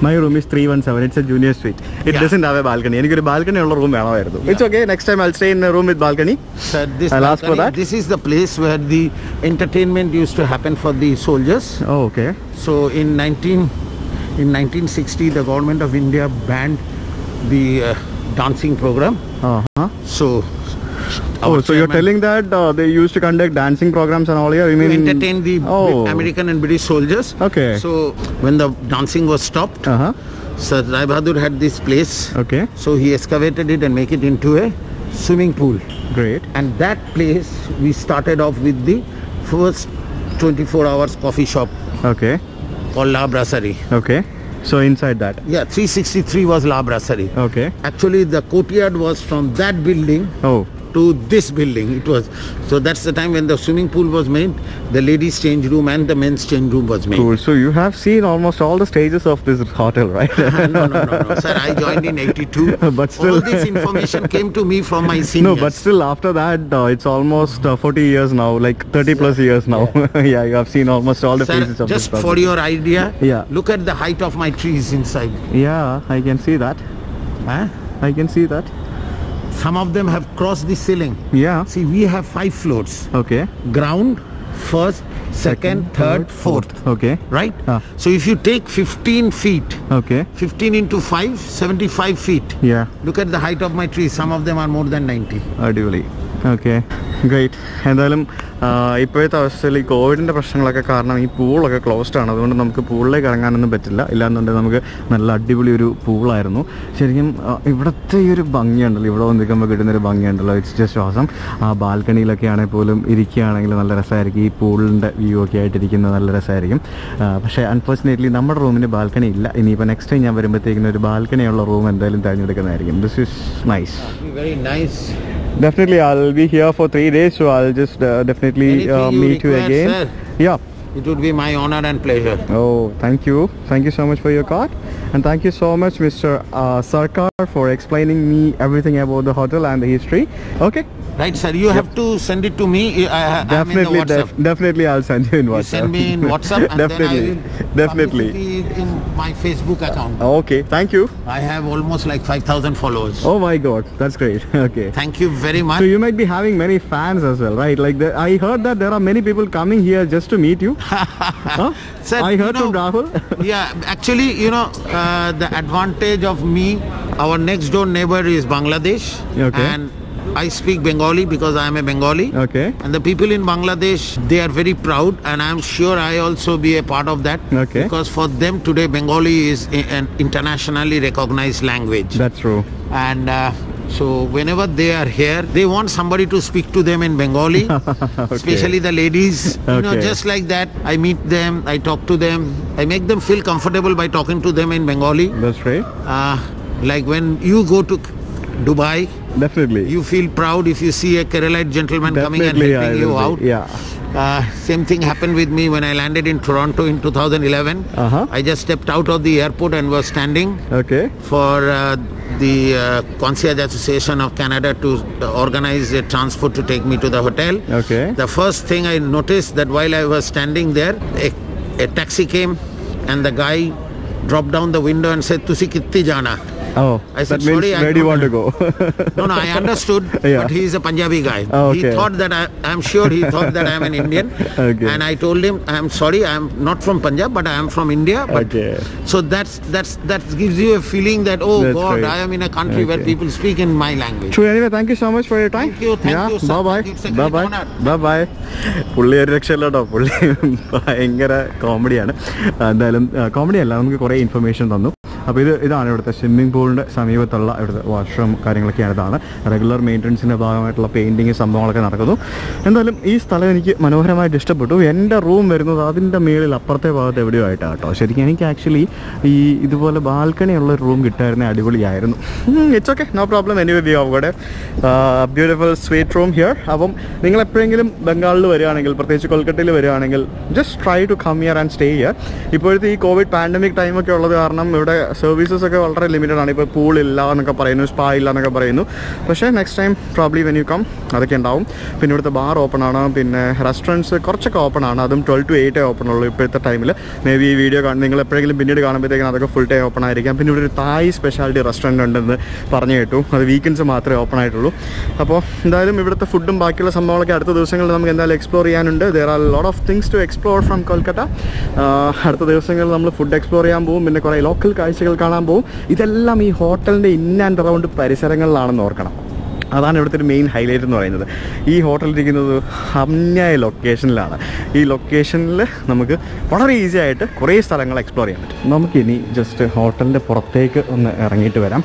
My room is 317. It's a junior suite. It Yeah. doesn't have a balcony. എനിക്കൊരു balcony ഉള്ള room വേണമായിരുന്നു. It's okay. Next time I'll stay in a room with balcony. Sir, this I'll ask for balcony, that. this is the place where the entertainment used to happen for the soldiers. Oh, okay. So in 1960, the government of India banned the dancing program. Uh-huh. So, Oh, our so you're chairman- telling that they used to conduct dancing programs and all here? You to mean entertain the Oh. American and British soldiers. Okay. So when the dancing was stopped, Uh-huh. Sir Rai Bahadur had this place. Okay. So he excavated it and make it into a swimming pool. Great. And that place we started off with the first 24 hours coffee shop Okay. called La Brasserie. Okay. So inside that. Yeah, 363 was La Brasserie. Okay. Actually, the courtyard was from that building Oh. to this building. It was, so that's the time when the swimming pool was made, the ladies change room and the men's change room was made. Cool. So you have seen almost all the stages of this hotel, right? No, sir, I joined in 82. But still- all this information came to me from my seniors. No, but still after that, it's almost 40 years now, like 30 plus years now. Yeah, you have seen almost all the Sir, phases of just this for hotel. your idea, Yeah. look at the height of my trees inside. Yeah, I can see that. Huh? I can see that. Some of them have crossed the ceiling. Yeah. See, we have 5 floors. Okay. Ground, first, second, third, fourth. Okay. Right? Ah. So if you take 15 feet, Okay. 15 into 5, 75 feet. Yeah. Look at the height of my trees. Some of them are more than 90. അടിപൊളി. Okay, great. എന്തായാലും ഇപ്പോഴത്തെ അവസ്ഥയിൽ ഈ കോവിഡിൻ്റെ പ്രശ്നങ്ങളൊക്കെ കാരണം ഈ പൂളൊക്കെ ക്ലോസ്ഡ് ആണ്. അതുകൊണ്ട് നമുക്ക് പൂളിലേക്ക് ഇറങ്ങാനൊന്നും പറ്റില്ല. ഇല്ലാന്നുണ്ടെങ്കിൽ നമുക്ക് നല്ല അടിപൊളി ഒരു പൂളായിരുന്നു. ശരിക്കും ഇവിടുത്തെ ഈ ഒരു ഭംഗിയുണ്ടല്ലോ, ഇവിടെ വന്നിരിക്കുമ്പോൾ കിട്ടുന്നൊരു ഭംഗിയുണ്ടല്ലോ, ഇറ്റ്സ് ജസ്റ്റ് ശ്വാസം. ആ ബാൽക്കണിയിലൊക്കെ ആണെങ്കിൽ പോലും ഇരിക്കുകയാണെങ്കിൽ നല്ല രസമായിരിക്കും. ഈ പൂളിൻ്റെ വ്യൂ ഒക്കെ ആയിട്ടിരിക്കുന്നത് നല്ല രസമായിരിക്കും. പക്ഷേ അൺഫോർച്ചുനേറ്റ്ലി നമ്മുടെ റൂമിന് ബാൽക്കണി ഇല്ല. ഇനിയിപ്പോൾ നെക്സ്റ്റ് ടൈം ഞാൻ വരുമ്പോഴത്തേക്കിനും ഒരു ബാൽക്കണിയുള്ള റൂം എന്തായാലും തിരഞ്ഞെടുക്കുന്നതായിരിക്കും. This is nice. Very nice. Definitely, I'll be here for 3 days, so I'll just definitely Anything you meet you require, again. sir. Yeah. It would be my honor and pleasure. Oh, thank you. Thank you so much for your card. And thank you so much, Mr. Sarkar, for explaining me everything about the hotel and the history. Okay? Right, sir. You have to send it to me. I'm in the WhatsApp. Definitely, I'll send you in You WhatsApp. send me in WhatsApp and Definitely. then I will Definitely. publicity in my Facebook account. Okay, thank you. I have almost like 5,000 followers. Oh my God, that's great. Okay. Thank you very much. So you might be having many fans as well, right? Like I heard that there are many people coming here just to meet you. Huh? Sir, I heard you know, from Rahul. Yeah, actually, the advantage of me, our next door neighbor is Bangladesh. Okay. And I speak Bengali because I am a Bengali. Okay. And the people in Bangladesh, they are very proud, and I am sure I also be a part of that. Okay. Because for them today, Bengali is an internationally recognized language. That's true. And so whenever they are here, they want somebody to speak to them in Bengali, especially the ladies. You know, Okay. just like that, I meet them, I talk to them, I make them feel comfortable by talking to them in Bengali. That's right. Like when you go to Dubai, Definitely. you feel proud if you see a Keralite gentleman coming and Definitely, helping I you will out. be. Yeah. Same thing happened with me when I landed in Toronto in 2011. Uh-huh. I just stepped out of the airport and was standing Okay. for the Concierge Association of Canada to organize a transport to take me to the hotel. Okay. The first thing I noticed that while I was standing there, a taxi came and the guy dropped down the window and said, "Tusi kitti jana?" Oh, I said, that means "Sorry, I where do you want to don't go? No, I understood, Yeah. but he is a Punjabi guy. Oh, He okay. thought that I'm sure he thought that I am an Indian. Okay. And I told him, "I'm sorry, I am not from Punjab, but I am from India." But Okay. so that gives you a feeling that, oh That's God, great. I am in a country where Okay. people speak in my language. True. Anyway, thank you so much for your time. Thank Yeah. you, sir. Bye bye. It's a great Bye bye. honor. Bye bye. പുള്ളി ഒരു രക്ഷയില്ല കേട്ടോ. പുള്ളി ഭയങ്കര കോമഡിയാണ്. എന്തായാലും comedy അല്ല, നമുക്ക് കുറേ ഇൻഫർമേഷൻ തന്നു. അപ്പോൾ ഇതാണ് ഇവിടുത്തെ സ്വിമ്മിംഗ് പൂളിൻ്റെ സമീപത്തുള്ള ഇവിടുത്തെ വാഷ്റൂം കാര്യങ്ങളൊക്കെയാണ്. ഇതാണ് റെഗുലർ മെയിൻ്റനൻസിൻ്റെ ഭാഗമായിട്ടുള്ള പെയിൻറ്റിങ് സംഭവങ്ങളൊക്കെ നടക്കുന്നു. എന്തായാലും ഈ സ്ഥലം എനിക്ക് മനോഹരമായിട്ട് ഇഷ്ടപ്പെട്ടു. എൻ്റെ റൂം വരുന്നത് അതിൻ്റെ മേളിൽ അപ്പുറത്തെ ഭാഗത്ത് എവിടെയോ ആയിട്ടാണ് കേട്ടോ. ശരിക്കും എനിക്ക് ആക്ച്വലി ഈ ഇതുപോലെ ബാൽക്കണി ഉള്ള ഒരു റൂം കിട്ടായിരുന്ന അടിപൊളിയായിരുന്നു. It's okay, no problem. Anyway we have got a beautiful suite room here. അപ്പം നിങ്ങൾ എപ്പോഴെങ്കിലും ബംഗാളിൽ വരികയാണെങ്കിൽ, പ്രത്യേകിച്ച് കൊൽക്കത്തയിൽ വരികയാണെങ്കിൽ, just try to come here and stay here. ഇപ്പോഴത്തെ ഈ കോവിഡ് പാൻഡമിക് ടൈമൊക്കെ ഉള്ളത് കാരണം ഇവിടെ സർവീസസ് ഒക്കെ വളരെ ലിമിറ്റഡ് ആണ്. ഇപ്പോൾ പൂളില്ല എന്നൊക്കെ പറയുന്നു, സ്പാ ഇല്ല എന്നൊക്കെ പറയുന്നു. പക്ഷേ next time probably when you come അതൊക്കെ ഉണ്ടാവും. പിന്നെ ഇവിടുത്തെ ബാർ ഓപ്പൺ ആണ്, പിന്നെ റെസ്റ്റോറൻറ്റ്സ് കുറച്ചൊക്കെ ഓപ്പൺ ആണ്. അതും 12 to 8 ഓപ്പൺ ഉള്ളൂ ഇപ്പോഴത്തെ ടൈമിൽ. മേ ബി ഈ വീഡിയോ നിങ്ങൾ എപ്പോഴെങ്കിലും പിന്നീട് കാണുമ്പോഴത്തേക്കും അതൊക്കെ ഫുൾ ടൈം ഓപ്പൺ ആയിരിക്കാം. പിന്നെ ഇവിടെ ഒരു തായ് സ്പെഷ്യാലിറ്റി റെസ്റ്റോറൻറ്റ് ഉണ്ടെന്ന് പറഞ്ഞു കേട്ടു. അത് വീക്കെൻഡ്സ് മാത്രമേ ഓപ്പൺ ആയിട്ടുള്ളൂ. അപ്പോൾ എന്തായാലും ഇവിടുത്തെ ഫുഡും ബാക്കിയുള്ള സംഭവങ്ങളൊക്കെ അടുത്ത ദിവസങ്ങളിൽ നമുക്ക് എന്തായാലും എക്സ്പ്ലോർ ചെയ്യാനുണ്ട്. There are lot of things to explore from Kolkata. അടുത്ത ദിവസങ്ങളിൽ നമ്മൾ ഫുഡ് എക്സ്പ്ലോർ ചെയ്യാൻ പോകും. പിന്നെ കുറേ ലോക്കൽ കാഴ്ചകൾ കാണാൻ പോകും. ഇതെല്ലാം ഈ ഹോട്ടലിൻ്റെ ഇൻ ആൻഡ് അറൗണ്ട് പരിസരങ്ങളിലാണെന്ന് ഓർക്കണം. അതാണ് ഇവിടുത്തെ ഒരു മെയിൻ ഹൈലൈറ്റ് എന്ന് പറയുന്നത്. ഈ ഹോട്ടലിരിക്കുന്നത് അന്യായ ലൊക്കേഷനിലാണ്. ഈ ലൊക്കേഷനിൽ നമുക്ക് വളരെ ഈസി ആയിട്ട് കുറേ സ്ഥലങ്ങൾ എക്സ്പ്ലോർ ചെയ്യാൻ പറ്റും. നമുക്കിനി ജസ്റ്റ് ഹോട്ടലിൻ്റെ പുറത്തേക്ക് ഒന്ന് ഇറങ്ങിയിട്ട് വരാം.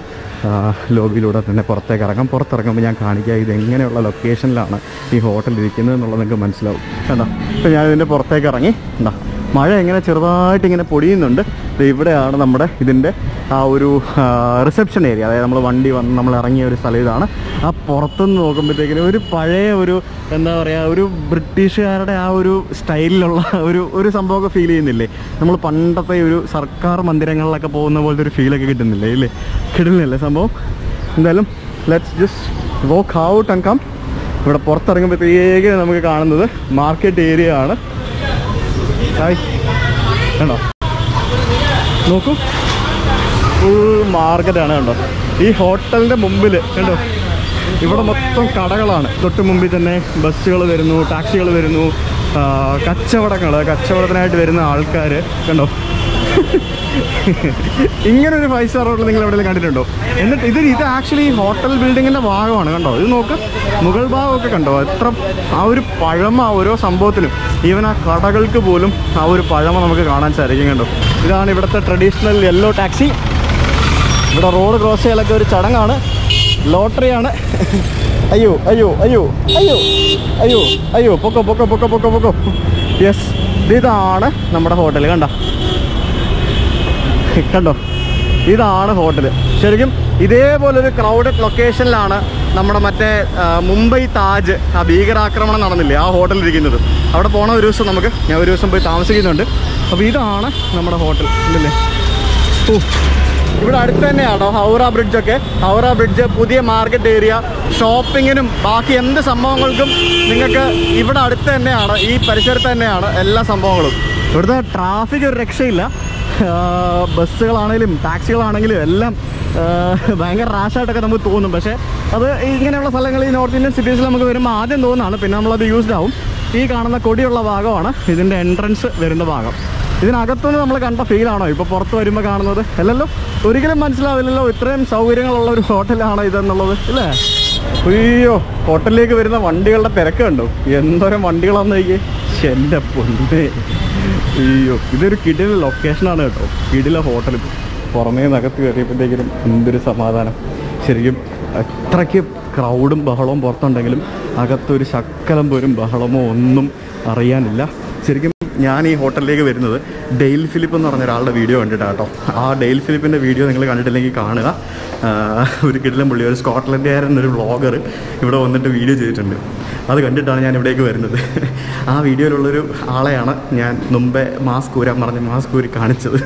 ലോബിയിലൂടെ തന്നെ പുറത്തേക്ക് ഇറങ്ങാം. പുറത്തിറങ്ങുമ്പോൾ ഞാൻ കാണിക്കുക ഇത് എങ്ങനെയുള്ള ലൊക്കേഷനിലാണ് ഈ ഹോട്ടൽ ഇരിക്കുന്നത് എന്നുള്ളത് നിങ്ങൾക്ക് മനസ്സിലാവും. എന്താ ഇപ്പോൾ ഞാനിതിൻ്റെ പുറത്തേക്ക് ഇറങ്ങി. എന്താ മഴ ഇങ്ങനെ ചെറുതായിട്ട് ഇങ്ങനെ പൊടിയുന്നുണ്ട്. ഇവിടെയാണ് നമ്മുടെ ഇതിൻ്റെ ആ ഒരു റിസപ്ഷൻ ഏരിയ. അതായത് നമ്മൾ വണ്ടി വന്ന് നമ്മൾ ഇറങ്ങിയ ഒരു സ്ഥലം ഇതാണ്. ആ പുറത്തുനിന്ന് നോക്കുമ്പോഴത്തേക്കിനും ഒരു പഴയ ഒരു എന്താ പറയുക, ഒരു ബ്രിട്ടീഷുകാരുടെ ആ ഒരു സ്റ്റൈലിലുള്ള ഒരു സംഭവമൊക്കെ ഫീൽ ചെയ്യുന്നില്ലേ? നമ്മൾ പണ്ടത്തെ ഒരു സർക്കാർ മന്ദിരങ്ങളിലൊക്കെ പോകുന്ന പോലത്തെ ഒരു ഫീലൊക്കെ കിട്ടുന്നില്ലേ? ഇല്ലേ, കിട്ടുന്നില്ലേ സംഭവം? എന്തായാലും let's just walk out and come. ഇവിടെ പുറത്തിറങ്ങുമ്പോഴത്തേക്ക് നമുക്ക് കാണുന്നത് മാർക്കറ്റ് ഏരിയ ആണ്. കണ്ടോ, നോക്കൂ, ഫുൾ മാർക്കറ്റാണ്. കണ്ടോ, ഈ ഹോട്ടലിൻ്റെ മുമ്പിൽ കണ്ടോ, ഇവിടെ മൊത്തം കടകളാണ്. തൊട്ട് മുമ്പിൽ തന്നെ ബസ്സുകൾ വരുന്നു, ടാക്സികൾ വരുന്നു, കച്ചവടത്തിനായിട്ട് വരുന്ന ആൾക്കാർ കണ്ടോ. ഇങ്ങനൊരു 5 സ്റ്റാർ ഹോട്ടൽ നിങ്ങൾ എവിടെയെങ്കിലും കണ്ടിട്ടുണ്ടോ? എന്നിട്ട് ഇത് ആക്ച്വലി ഹോട്ടൽ ബിൽഡിങ്ങിൻ്റെ ഭാഗമാണ് കണ്ടോ. ഇത് നോക്ക്, മുകൾ ഭാഗമൊക്കെ കണ്ടോ, എത്ര ആ ഒരു പഴമ ഓരോ സംഭവത്തിനും. ഈവൻ ആ കടകൾക്ക് പോലും ആ ഒരു പഴമ നമുക്ക് കാണാൻ സാധിക്കും കണ്ടോ. ഇതാണ് ഇവിടുത്തെ ട്രഡീഷണൽ യെല്ലോ ടാക്സി. ഇവിടെ റോഡ് ക്രോസ് ചെയ്യലൊക്കെ ഒരു ചടങ്ങാണ്, ലോട്ടറിയാണ്. അയ്യോ അയ്യോ അയ്യോ അയ്യോ അയ്യോ അയ്യോ പൊക്കോ പൊക്കോ പൊക്കോ പൊക്കോ പൊക്കോ. യെസ്, ഇതാണ് നമ്മുടെ ഹോട്ടൽ. കണ്ടോ, ഇതാണ് ഹോട്ടൽ. ശരിക്കും ഇതേപോലൊരു ക്രൗഡഡ് ലൊക്കേഷനിലാണ് നമ്മുടെ മറ്റേ മുംബൈ താജ് ആ ഭീകരാക്രമണം നടന്നില്ലേ, ആ ഹോട്ടൽ ഇരിക്കുന്നത്. അവിടെ പോണ ഒരു ദിവസം ഞാൻ ഒരു ദിവസം പോയി താമസിക്കുന്നുണ്ട്. അപ്പോൾ ഇതാണ് നമ്മുടെ ഹോട്ടൽ ഇല്ലല്ലേ. ഇവിടെ അടുത്ത് തന്നെയാണോ ഹൗറ ബ്രിഡ്ജൊക്കെ. ഹൗറ ബ്രിഡ്ജ്, പുതിയ മാർക്കറ്റ് ഏരിയ, ഷോപ്പിങ്ങിനും ബാക്കി എന്ത് സംഭവങ്ങൾക്കും നിങ്ങൾക്ക് ഇവിടെ അടുത്ത് തന്നെയാണ്, ഈ പരിസരത്ത് തന്നെയാണ് എല്ലാ സംഭവങ്ങളും. ഇവിടുത്തെ ട്രാഫിക് ഒരു രക്ഷയില്ല. ബസ്സുകളാണെങ്കിലും ടാക്സികളാണെങ്കിലും എല്ലാം ഭയങ്കര റാഷായിട്ടൊക്കെ നമുക്ക് തോന്നും. പക്ഷേ അത് ഇങ്ങനെയുള്ള സ്ഥലങ്ങളിൽ, നോർത്ത് ഇന്ത്യൻ സിറ്റീസിൽ നമുക്ക് വരുമ്പോൾ ആദ്യം തോന്നുന്നതാണ്, പിന്നെ നമ്മളത് യൂസ്ഡ് ആവും. ഈ കാണുന്ന കൊടിയുള്ള ഭാഗമാണ് ഇതിൻ്റെ എൻട്രൻസ് വരുന്ന ഭാഗം. ഇതിനകത്തുനിന്ന് നമ്മൾ കണ്ട ഫീലാണോ ഇപ്പോൾ പുറത്ത് വരുമ്പോൾ കാണുന്നത്? അല്ലല്ലോ, ഒരിക്കലും മനസ്സിലാവില്ലല്ലോ ഇത്രയും സൗകര്യങ്ങളുള്ള ഒരു ഹോട്ടലാണ് ഇതെന്നുള്ളത്, ഇല്ലേ? അയ്യോ, ഹോട്ടലിലേക്ക് വരുന്ന വണ്ടികളുടെ തിരക്ക് കണ്ടോ, എന്തോരം വണ്ടികളാന്ന് നോക്കിയേ. എൻ്റെ പൊന്നേ, അയ്യോ, ഇതൊരു കിടില ലൊക്കേഷനാണ് കേട്ടോ, കിടില ഹോട്ടൽ. പുറമേ നകത്ത് കയറിയപ്പോഴത്തേക്കിനും എന്തൊരു സമാധാനം. ശരിക്കും അത്രയ്ക്ക് ക്രൗഡും ബഹളവും പുറത്തുണ്ടെങ്കിലും അകത്തൊരു ശക്കലം പോലും ബഹളമോ ഒന്നും അറിയാനില്ല. ശരിക്കും ഞാൻ ഈ ഹോട്ടലിലേക്ക് വരുന്നത് ഡെയിൽ ഫിലിപ്പ് എന്ന് പറഞ്ഞ ഒരാളുടെ വീഡിയോ കണ്ടിട്ടാണ് കേട്ടോ. ആ ഡെയിൽ ഫിലിപ്പിൻ്റെ വീഡിയോ നിങ്ങൾ കണ്ടിട്ടില്ലെങ്കിൽ കാണുക. ഒരു കിടിലം പുള്ളി, ഒരു സ്കോട്ട്ലൻഡുകാരൻ, ഒരു വ്ളോഗർ ഇവിടെ വന്നിട്ട് വീഡിയോ ചെയ്തിട്ടുണ്ട്. അത് കണ്ടിട്ടാണ് ഞാൻ ഇവിടേക്ക് വരുന്നത്. ആ വീഡിയോയിലുള്ളൊരു ആളെയാണ് ഞാൻ മുമ്പേ മാസ്ക് ഊരാൻ പറഞ്ഞ് മാസ്ക് ഊരി കാണിച്ചത്.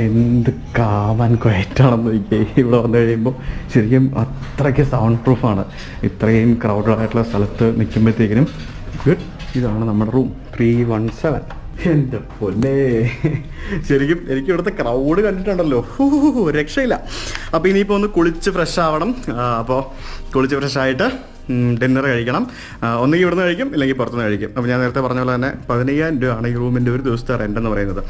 എന്ത് കാവാൻ ക്വയറ്റാണെന്ന് നോക്കിയേ. ഇവിടെ വന്നു കഴിയുമ്പോൾ ശരിക്കും അത്രയ്ക്ക് സൗണ്ട് പ്രൂഫാണ്. ഇത്രയും ക്രൗഡായിട്ടുള്ള സ്ഥലത്ത് നിൽക്കുമ്പോഴത്തേക്കിനും ഗുഡ്. ഇതാണ് നമ്മുടെ റൂം 317. എൻ്റെ പൊന്നേ, ശരിക്കും എനിക്ക് ഇവിടുത്തെ ക്രൗഡ് കണ്ടിട്ടുണ്ടല്ലോ, രക്ഷയില്ല. അപ്പോൾ ഇനിയിപ്പോൾ ഒന്ന് കുളിച്ച് ഫ്രഷ് ആവണം. അപ്പോൾ കുളിച്ച് ഫ്രഷായിട്ട് ഡിന്നർ കഴിക്കണം. ഒന്നുകിൽ ഇവിടുന്ന് കഴിക്കും, ഇല്ലെങ്കിൽ പുറത്തുനിന്ന് കഴിക്കും. അപ്പോൾ ഞാൻ നേരത്തെ പറഞ്ഞ പോലെ തന്നെ 15,000 രൂപയാണ് ഈ റൂമിൻ്റെ ഒരു ദിവസത്തെ റെൻ്റ് എന്ന് പറയുന്നത്.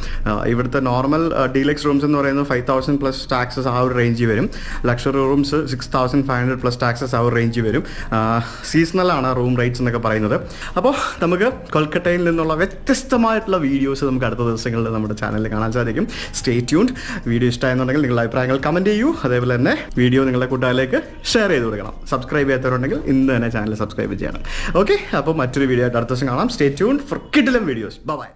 ഇവിടുത്തെ നോർമൽ ഡീലക്സ് റൂംസ് എന്ന് പറയുന്നത് 5,000 പ്ലസ് ടാക്സസ് ആ ഒരു റേഞ്ചിൽ വരും. ലക്ഷറി റൂംസ് 6,500 പ്ലസ് ടാക്സസ് ആ ഒരു റേഞ്ചിൽ വരും. സീസണലാണ് റൂം റേറ്റ്സ് എന്നൊക്കെ പറയുന്നത്. അപ്പോൾ നമുക്ക് കൊൽക്കത്തയിൽ നിന്നുള്ള വ്യത്യസ്തമായിട്ടുള്ള വീഡിയോസ് നമുക്ക് അടുത്ത ദിവസങ്ങളിൽ നമ്മുടെ ചാനലിൽ കാണാൻ സാധിക്കും. Stay tuned. വീഡിയോ ഇഷ്ടമായെന്നുണ്ടെങ്കിൽ നിങ്ങളുടെ അഭിപ്രായങ്ങൾ കമൻറ്റ് ചെയ്യൂ. അതേപോലെ തന്നെ വീഡിയോ നിങ്ങളുടെ കൂട്ടുകാരിലേക്ക് ഷെയർ ചെയ്ത് കൊടുക്കണം. സബ്സ്ക്രൈബ് ചെയ്യാത്തവരുണ്ടെങ്കിൽ ഇന്ന് തന്നെ ചാനൽ സബ്സ്ക്രൈബ് ചെയ്യണം. ഓക്കെ, അപ്പോൾ മറ്റൊരു വീഡിയോ ആയിട്ട് അടുത്ത ദിവസം കാണാം. സ്റ്റേ ട്യൂൺഡ് ഫോർ കിടിലം വീഡിയോസ്. ബൈ.